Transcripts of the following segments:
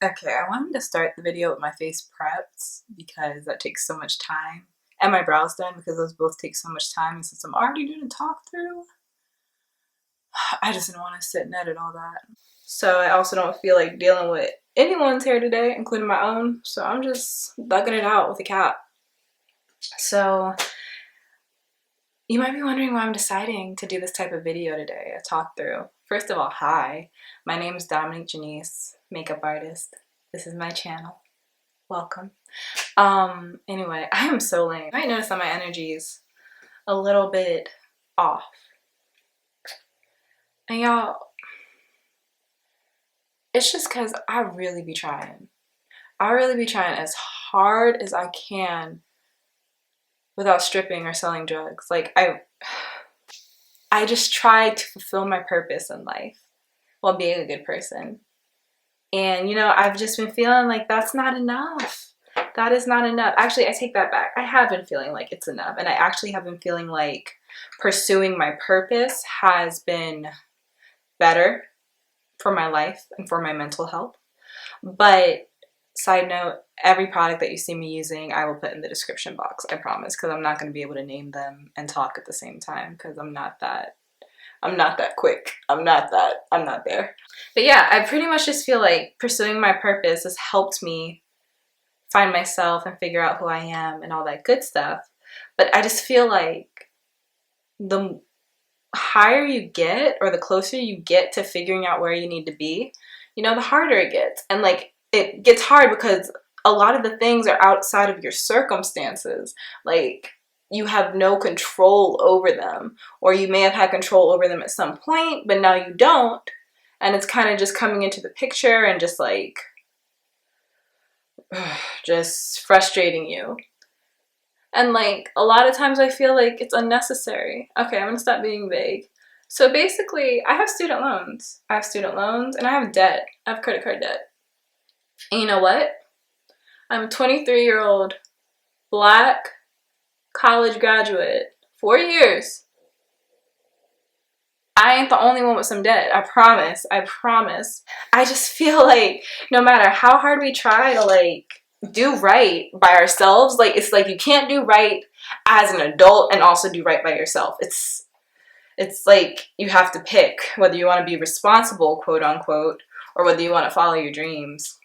Okay, I wanted to start the video with my face prepped because that takes so much time. And my brows done because those both take so much time. And since I'm already doing a talk through, I just didn't want to sit and edit all that. So I also don't feel like dealing with anyone's hair today, including my own. So I'm just thugging it out with a cap. So you might be wondering why I'm deciding to do this type of video today, a talk through. First of all, hi, my name is Dominique Janice, makeup artist. This is my channel. Welcome. Anyway, I am so lame. You might notice that my energy is a little bit off. And y'all, it's just because I really be trying. I really be trying as hard as I can without stripping or selling drugs. Like, I just try to fulfill my purpose in life while being a good person. And, you know, I've just been feeling like that's not enough. That is not enough. Actually, I take that back. I have been feeling like it's enough. And I actually have been feeling like pursuing my purpose has been better for my life and for my mental health. But side note, every product that you see me using, I will put in the description box, I promise, because I'm not going to be able to name them and talk at the same time because I'm not that quick. I'm not there. But yeah, I pretty much just feel like pursuing my purpose has helped me find myself and figure out who I am and all that good stuff. But I just feel like the higher you get or the closer you get to figuring out where you need to be, you know, the harder it gets. And like, it gets hard because a lot of the things are outside of your circumstances. Like, you have no control over them, or you may have had control over them at some point, but now you don't. And it's kind of just coming into the picture and just like, just frustrating you. And like, a lot of times I feel like it's unnecessary. Okay, I'm gonna stop being vague. So basically, I have student loans. I have student loans and I have debt. I have credit card debt. And you know what? I'm a 23-year-old Black college graduate, 4 years. I ain't the only one with some debt. I promise. I promise. I just feel like no matter how hard we try to like do right by ourselves, like it's like you can't do right as an adult and also do right by yourself. It's like you have to pick whether you want to be responsible, quote unquote, or whether you want to follow your dreams.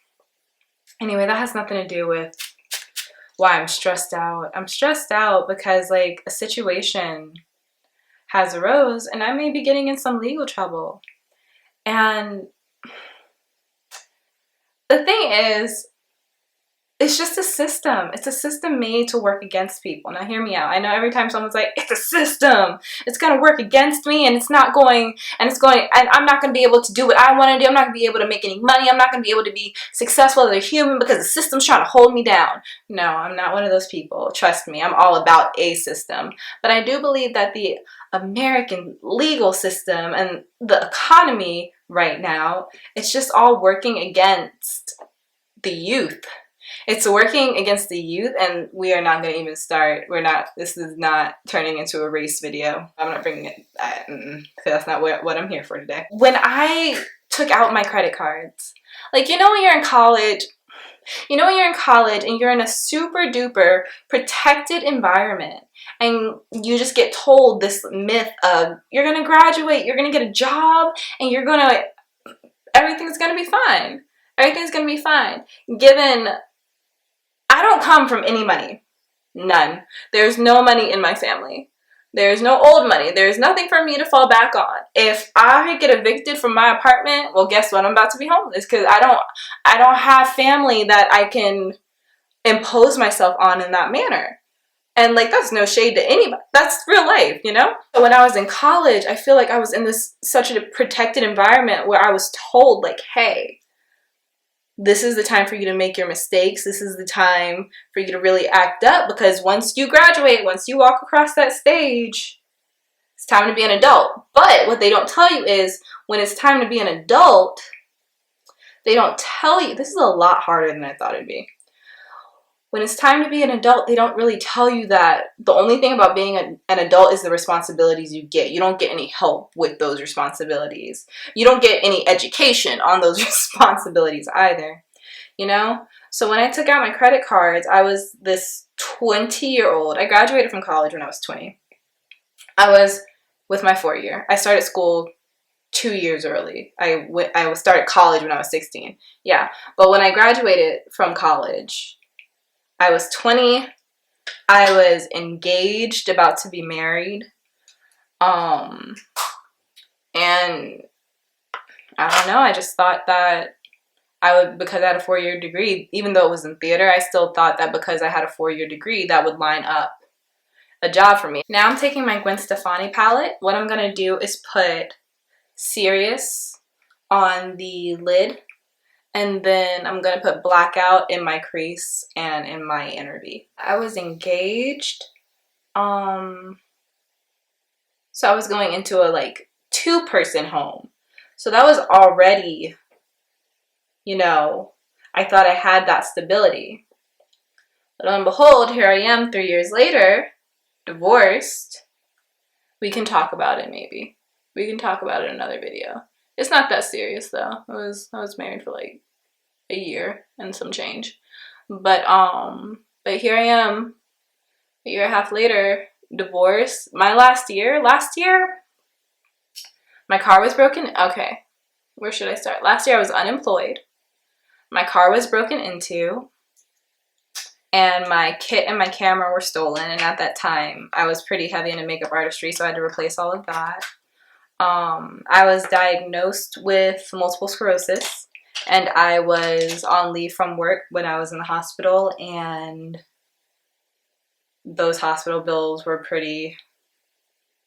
Anyway, that has nothing to do with why I'm stressed out. I'm stressed out because like a situation has arose and I may be getting in some legal trouble. And the thing is, it's just a system. It's a system made to work against people. Now hear me out. I know every time someone's like, it's a system, it's gonna work against me and and I'm not gonna be able to do what I wanna do. I'm not gonna be able to make any money. I'm not gonna be able to be successful as a human because the system's trying to hold me down. No, I'm not one of those people. Trust me, I'm all about a system. But I do believe that the American legal system and the economy right now, it's just all working against the youth. It's working against the youth, and we are not going to even start. This is not turning into a race video. I'm not bringing it, that's not what I'm here for today. When I took out my credit cards, like, you know when you're in college and you're in a super duper protected environment and you just get told this myth of you're going to graduate, you're going to get a job, and everything's going to be fine. Everything's going to be fine. Given I don't come from any money. None. There's no money in my family. There's no old money. There's nothing for me to fall back on. If I get evicted from my apartment, well, guess what? I'm about to be homeless because I don't have family that I can impose myself on in that manner. And like, that's no shade to anybody. That's real life, you know? But when I was in college, I feel like I was in such a protected environment where I was told like, hey, this is the time for you to make your mistakes. This is the time for you to really act up because once you graduate, once you walk across that stage, it's time to be an adult. But what they don't tell you is when it's time to be an adult, they don't tell you. This is a lot harder than I thought it'd be. When it's time to be an adult, they don't really tell you that the only thing about being an adult is the responsibilities you get. You don't get any help with those responsibilities. You don't get any education on those responsibilities either. you know? So when I took out my credit cards, I was this 20-year-old. I graduated from college when I was 20. I was with my 4 year. I started school 2 years early. I started college when I was 16. Yeah. But when I graduated from college, I was 20. I was engaged, about to be married. And I don't know, I just thought that I would, because I had a 4 year degree, even though it was in theater, I still thought that because I had a 4 year degree, that would line up a job for me. Now I'm taking my Gwen Stefani palette. What I'm gonna do is put Serious on the lid, and then I'm gonna put Blackout in my crease and in my inner V. I was engaged, so I was going into a like 2-person home. So that was already, you know, I thought I had that stability. But lo and behold, here I am 3 years later, divorced. We can talk about it maybe. We can talk about it in another video. It's not that serious though. I was married for like a year and some change. But here I am, a year and a half later, divorced. My last year, my car was broken. Okay, where should I start? Last year I was unemployed. My car was broken into, and my kit and my camera were stolen. And at that time, I was pretty heavy into makeup artistry, so I had to replace all of that. I was diagnosed with multiple sclerosis, and I was on leave from work when I was in the hospital, and those hospital bills were pretty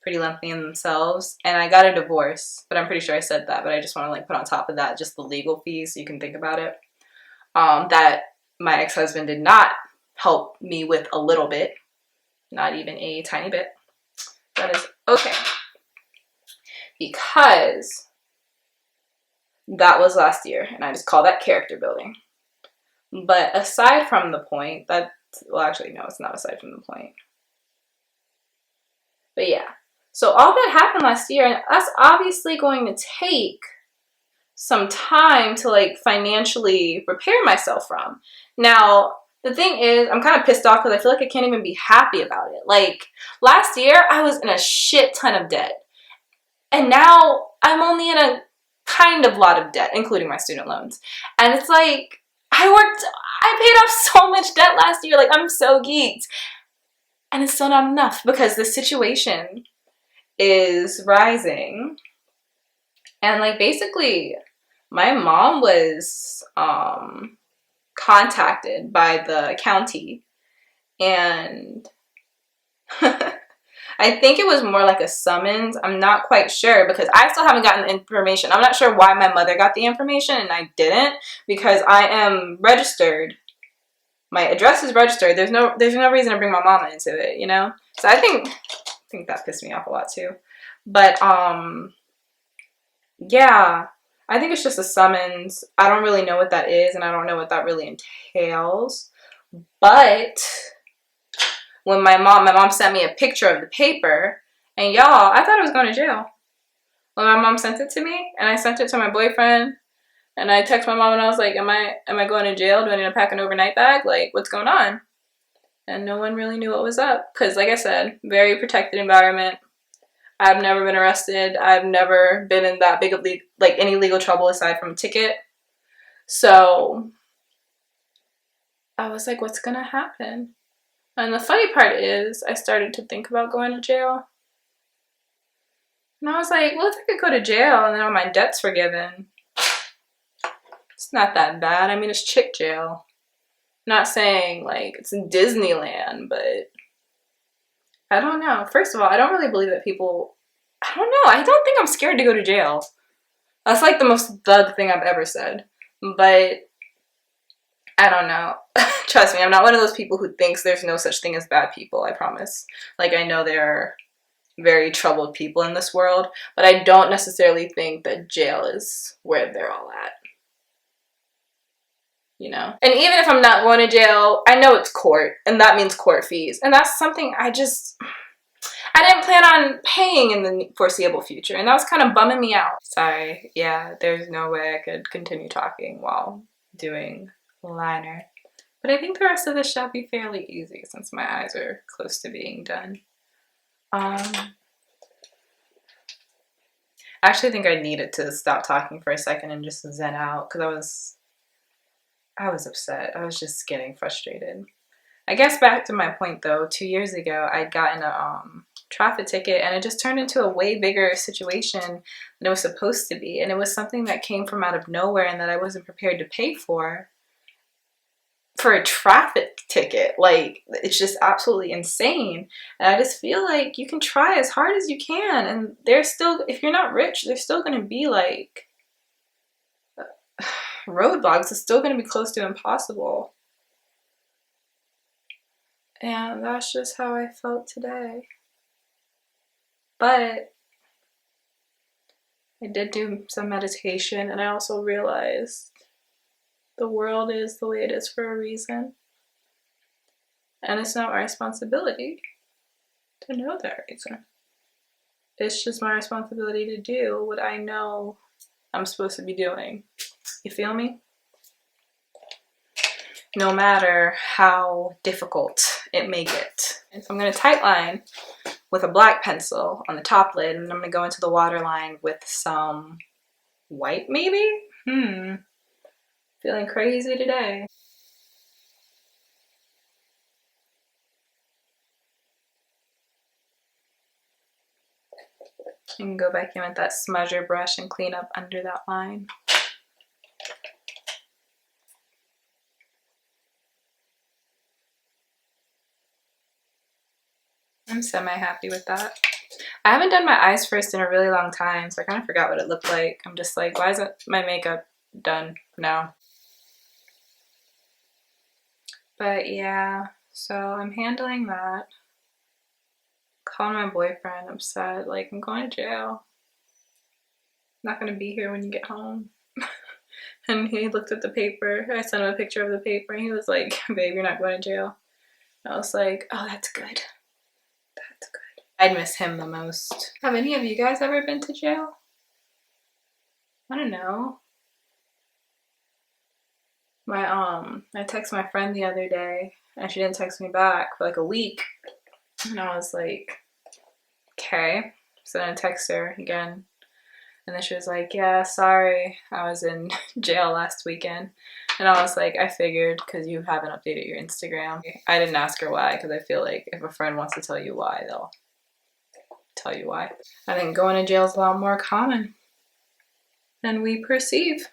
lengthy in themselves. And I got a divorce, but I'm pretty sure I said that, but I just want to like put on top of that just the legal fees so you can think about it. That my ex-husband did not help me with a little bit, not even a tiny bit. That is okay, because that was last year, and I just call that character building. But aside from the point, that, well, actually, no, it's not aside from the point. But yeah, so all that happened last year, and that's obviously going to take some time to like financially prepare myself from. Now, the thing is, I'm kind of pissed off because I feel like I can't even be happy about it. Like, last year, I was in a shit ton of debt. And now I'm only in a kind of lot of debt, including my student loans. And it's like, I paid off so much debt last year. Like, I'm so geeked. And it's still not enough because the situation is rising. And like, basically, my mom was contacted by the county, and I think it was more like a summons. I'm not quite sure because I still haven't gotten the information. I'm not sure why my mother got the information and I didn't, because I am registered. My address is registered. There's no reason to bring my mama into it, you know? So I think that pissed me off a lot too. But yeah, I think it's just a summons. I don't really know what that is, and I don't know what that really entails. But when my mom sent me a picture of the paper, and y'all, I thought I was going to jail. When my mom sent it to me, and I sent it to my boyfriend, and I texted my mom and I was like, am I going to jail? Do I need to pack an overnight bag? Like, what's going on? And no one really knew what was up. Because like I said, very protected environment. I've never been arrested. I've never been in that big of any legal trouble aside from a ticket. So I was like, what's gonna happen? And the funny part is, I started to think about going to jail. And I was like, well, if I could go to jail and then all my debt's forgiven, it's not that bad. I mean, it's chick jail. Not saying like it's in Disneyland, but I don't know. First of all, I don't really believe that people, I don't know. I don't think I'm scared to go to jail. That's like the most thug thing I've ever said. But I don't know. Trust me, I'm not one of those people who thinks there's no such thing as bad people, I promise. Like, I know there are very troubled people in this world, but I don't necessarily think that jail is where they're all at. You know? And even if I'm not going to jail, I know it's court, and that means court fees. And that's something I didn't plan on paying in the foreseeable future, and that was kind of bumming me out. Sorry, yeah, there's no way I could continue talking while doing liner. But I think the rest of this shall be fairly easy since my eyes are close to being done. I actually think I needed to stop talking for a second and just zen out because I was upset. I was just getting frustrated. I guess back to my point though, 2 years ago I'd gotten a traffic ticket and it just turned into a way bigger situation than it was supposed to be. And it was something that came from out of nowhere and that I wasn't prepared to pay for a traffic ticket. Like, it's just absolutely insane. And I just feel like you can try as hard as you can, and there's still, if you're not rich, there's still going to be like roadblocks. It's still going to be close to impossible. And that's just how I felt today. But I did do some meditation, and I also realized the world is the way it is for a reason. And it's not my responsibility to know that reason. It's just my responsibility to do what I know I'm supposed to be doing. You feel me? No matter how difficult it may get. And so I'm going to tightline with a black pencil on the top lid, and then I'm going to go into the waterline with some white maybe? Feeling crazy today. You can go back in with that smudger brush and clean up under that line. I'm semi-happy with that. I haven't done my eyes first in a really long time, so I kind of forgot what it looked like. I'm just like, why isn't my makeup done now? But yeah, so I'm handling that. Calling my boyfriend upset, like, I'm going to jail. I'm not gonna be here when you get home. And he looked at the paper. I sent him a picture of the paper and he was like, babe, you're not going to jail. I was like, oh, that's good. That's good. I'd miss him the most. Have any of you guys ever been to jail? I don't know. I texted my friend the other day and she didn't text me back for like a week. And I was like, okay. So then I text her again. And then she was like, yeah, sorry, I was in jail last weekend. And I was like, I figured, because you haven't updated your Instagram. I didn't ask her why, because I feel like if a friend wants to tell you why, they'll tell you why. I think going to jail is a lot more common than we perceive.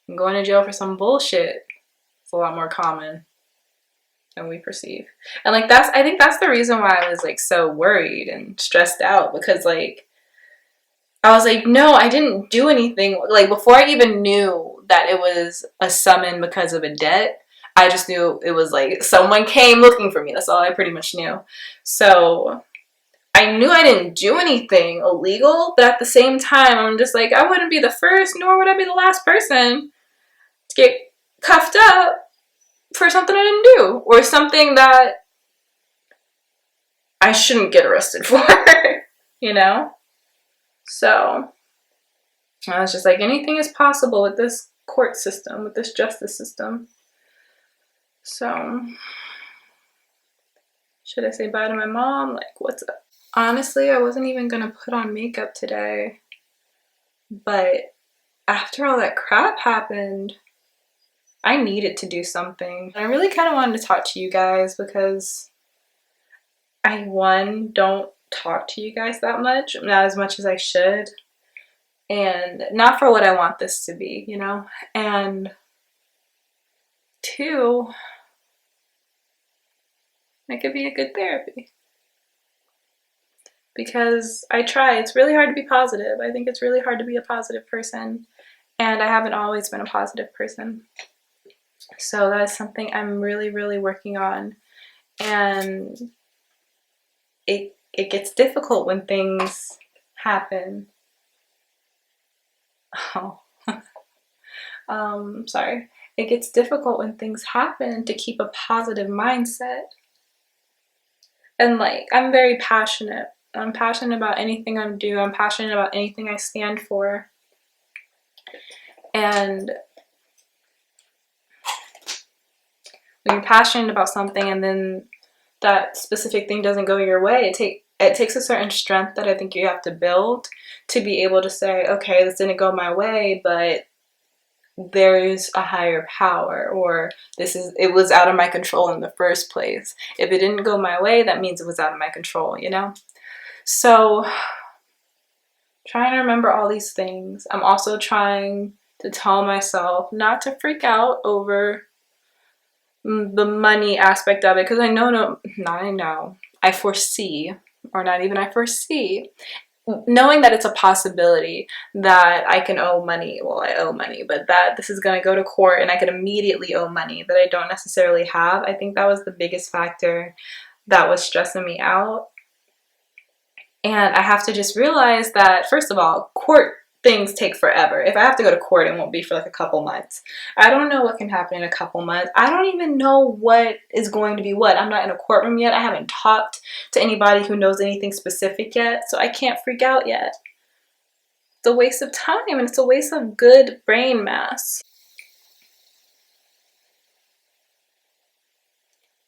And going to jail for some bullshit is a lot more common than we perceive. And like, I think that's the reason why I was like so worried and stressed out, because like, I was like, no, I didn't do anything. Like, before I even knew that it was a summon because of a debt, I just knew it was like someone came looking for me. That's all I pretty much knew. So I knew I didn't do anything illegal, but at the same time, I'm just like, I wouldn't be the first, nor would I be the last person to get cuffed up for something I didn't do, or something that I shouldn't get arrested for, you know? So I was just like, anything is possible with this court system, with this justice system. So should I say bye to my mom? Like, what's up? Honestly, I wasn't even gonna put on makeup today, but after all that crap happened, I needed to do something. I really kind of wanted to talk to you guys because I, one, don't talk to you guys that much, not as much as I should, and not for what I want this to be, you know? And two, it could be a good therapy. Because I try, it's really hard to be positive. I think it's really hard to be a positive person, and I haven't always been a positive person. So that's something I'm really, really working on. And it gets difficult when things happen. Oh, sorry. It gets difficult when things happen to keep a positive mindset. And like, I'm very passionate. I'm passionate about anything I do. I'm passionate about anything I stand for. And When you're passionate about something and then that specific thing doesn't go your way, it takes a certain strength that I think you have to build to be able to say, okay, this didn't go my way, but there's a higher power, or it was out of my control in the first place. If it didn't go my way, that means it was out of my control, you know? So trying to remember all these things. I'm also trying to tell myself not to freak out over the money aspect of it, because I foresee, or not even I foresee, knowing that it's a possibility that I can owe money. Well, I owe money, but that this is going to go to court and I could immediately owe money that I don't necessarily have. I think that was the biggest factor that was stressing me out. And I have to just realize that, first of all, court things take forever. If I have to go to court, it won't be for like a couple months. I don't know what can happen in a couple months. I don't even know what is going to be what. I'm not in a courtroom yet. I haven't talked to anybody who knows anything specific yet, so I can't freak out yet. It's a waste of time, and it's a waste of good brain mass.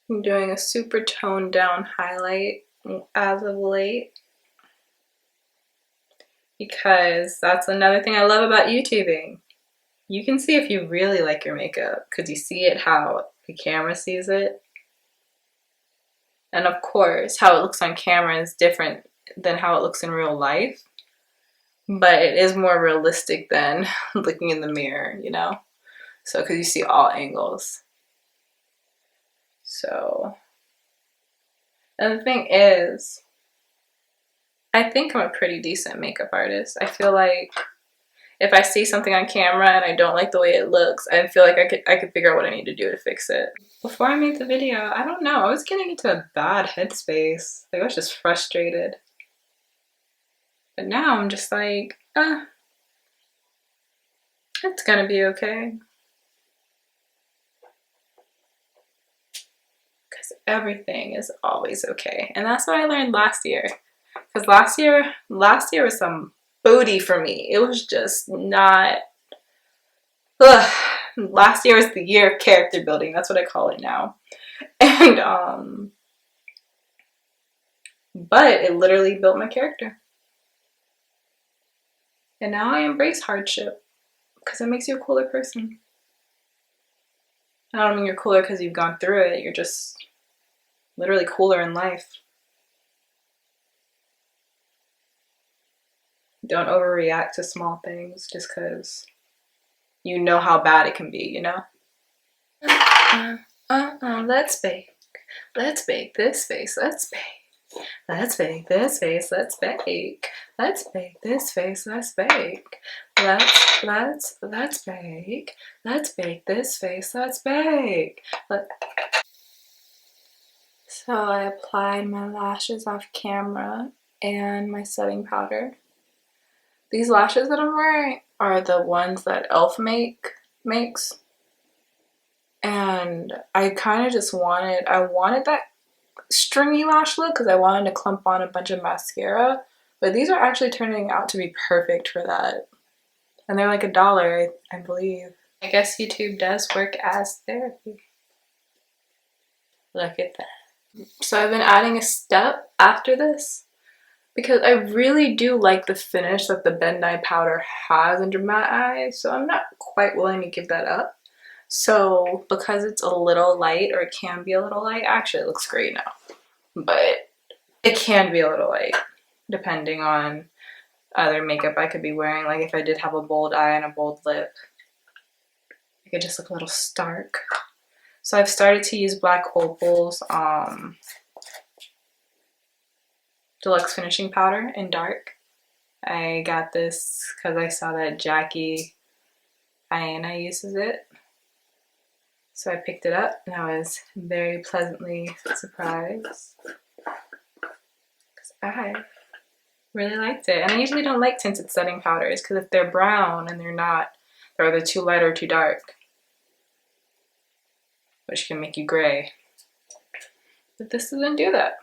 I'm doing a super toned down highlight as of late, because that's another thing I love about YouTubing. You can see if you really like your makeup because you see it how the camera sees it. And of course, how it looks on camera is different than how it looks in real life. But it is more realistic than looking in the mirror, you know? So, because you see all angles. So, and the thing is, I think I'm a pretty decent makeup artist. I feel like if I see something on camera and I don't like the way it looks, I feel like I could figure out what I need to do to fix it. Before I made the video, I don't know, I was getting into a bad headspace. Like, I was just frustrated. But now I'm just like, it's gonna be okay. Because everything is always okay. And that's what I learned last year. Because last year was some booty for me. It was just not, last year was the year of character building. That's what I call it now. And, but it literally built my character. And now I embrace hardship because it makes you a cooler person. I don't mean you're cooler because you've gone through it. You're just literally cooler in life. Don't overreact to small things just because you know how bad it can be, you know? Let's bake. Let's bake this face. Let's bake. Let's bake this face. Let's bake. Let's bake this face. Let's bake. Let's bake. Let's bake this face. Let's bake. So I applied my lashes off camera and my setting powder. These lashes that I'm wearing are the ones that e.l.f. makes. And I kind of just wanted that stringy lash look because I wanted to clump on a bunch of mascara. But these are actually turning out to be perfect for that. And they're like $1, I believe. I guess YouTube does work as therapy. Look at that. So I've been adding a step after this because I really do like the finish that the Ben Nye powder has under my eyes. So I'm not quite willing to give that up. So because it's a little light, or it can be a little light, actually it looks great now. But it can be a little light depending on other makeup I could be wearing. Like if I did have a bold eye and a bold lip, it could just look a little stark. So I've started to use Black Opal's Deluxe Finishing Powder in dark. I got this because I saw that Jackie Aina uses it. So I picked it up and I was very pleasantly surprised because I really liked it. And I usually don't like tinted setting powders because if they're brown and they're either too light or too dark, which can make you gray. But this doesn't do that.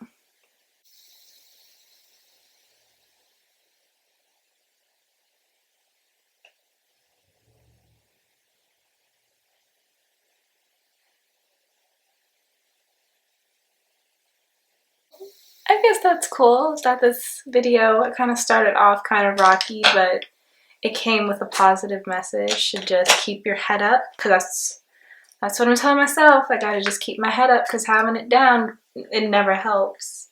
I guess that's cool that this video, it kind of started off kind of rocky, but it came with a positive message to just keep your head up, because that's what I'm telling myself. I gotta just keep my head up, because having it down, it never helps.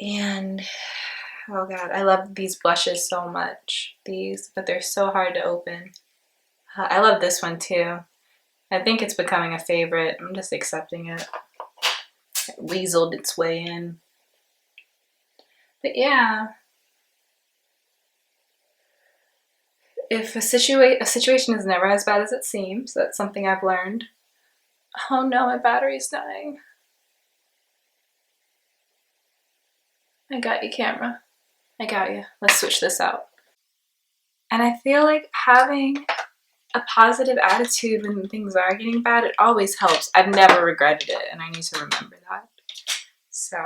And oh god, I love these blushes so much. These, but they're so hard to open. I love this one too. I think it's becoming a favorite. I'm just accepting it. It weaseled its way in. But yeah, if a situation is never as bad as it seems, that's something I've learned. Oh no, my battery's dying. I got you, camera. I got you. Let's switch this out. And I feel like having a positive attitude when things are getting bad, it always helps. I've never regretted it, and I need to remember that. So,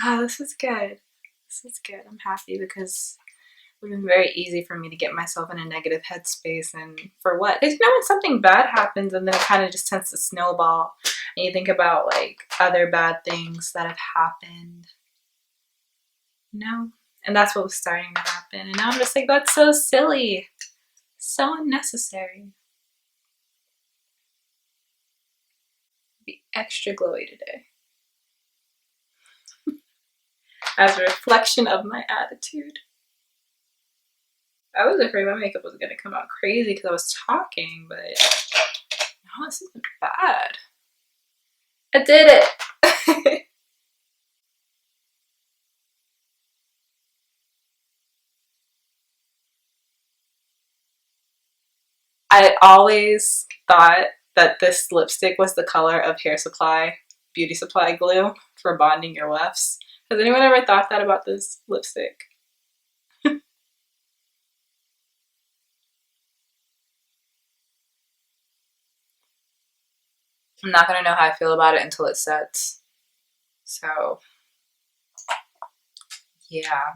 oh, this is good. This is good. I'm happy because it's been very easy for me to get myself in a negative headspace. And for what? Because you know when something bad happens and then it kind of just tends to snowball, and you think about like other bad things that have happened, you know? And that's what was starting to happen. And now I'm just like, that's so silly. So unnecessary. Be extra glowy today. As a reflection of my attitude. I was afraid my makeup was gonna come out crazy because I was talking, but no, this isn't bad. I did it. I always thought that this lipstick was the color of Hair Supply Beauty Supply glue for bonding your wefts. Has anyone ever thought that about this lipstick? I'm not gonna know how I feel about it until it sets. So, yeah.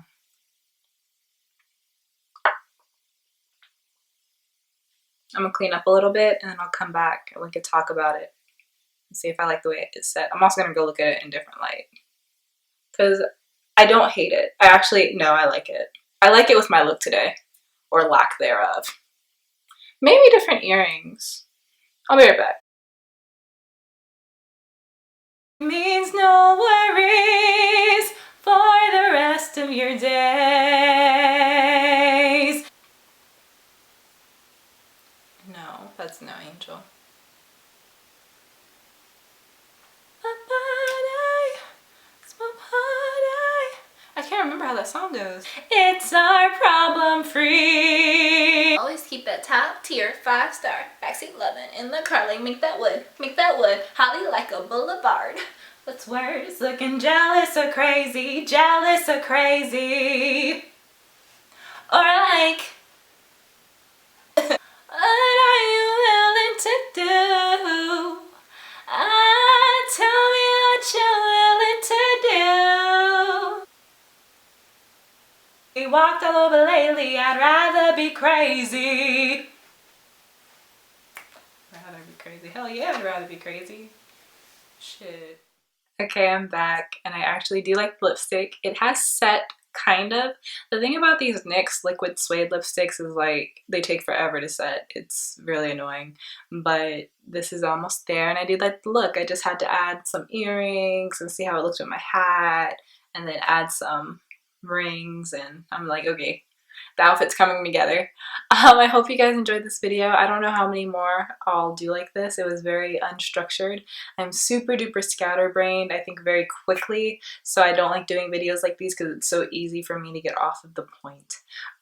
I'm gonna clean up a little bit and then I'll come back and we can talk about it and see if I like the way it's set. I'm also gonna go look at it in different light because I don't hate it. I actually, no, I like it. I like it with my look today, or lack thereof. Maybe different earrings. I'll be right back. Means no worries for the rest of your days. No, that's no angel. I can't remember how that song goes. It's our problem free. Always keep that top tier 5-star backseat loving in the car. Like make that wood holly like a boulevard. What's worse, looking jealous or crazy, or like what are you willing to do? Tell me what you're willing to do. We walked all over lately, I'd rather be crazy. Rather be crazy. Hell yeah, I'd rather be crazy. Shit. Okay, I'm back, and I actually do like lipstick. It has set, kind of. The thing about these NYX liquid suede lipsticks is like, they take forever to set. It's really annoying, but this is almost there, and I do like the look. I just had to add some earrings and see how it looks with my hat, and then add some rings, and I'm like, okay, the outfit's coming together. I hope you guys enjoyed this video. I don't know how many more I'll do like this. It was very unstructured. I'm super duper scatterbrained, I think very quickly, so I don't like doing videos like these because it's so easy for me to get off of the point.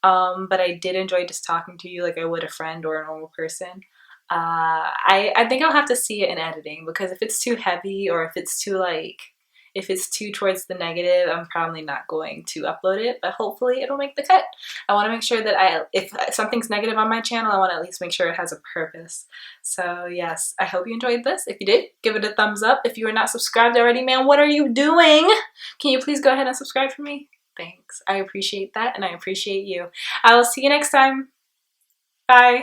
But I did enjoy just talking to you like I would a friend or a normal person. I think I'll have to see it in editing, because if it's too heavy or if it's too towards the negative, I'm probably not going to upload it, but hopefully it'll make the cut. I want to make sure that if something's negative on my channel, I want to at least make sure it has a purpose. So yes, I hope you enjoyed this. If you did, give it a thumbs up. If you are not subscribed already, man, what are you doing? Can you please go ahead and subscribe for me? Thanks. I appreciate that, and I appreciate you. I will see you next time. Bye.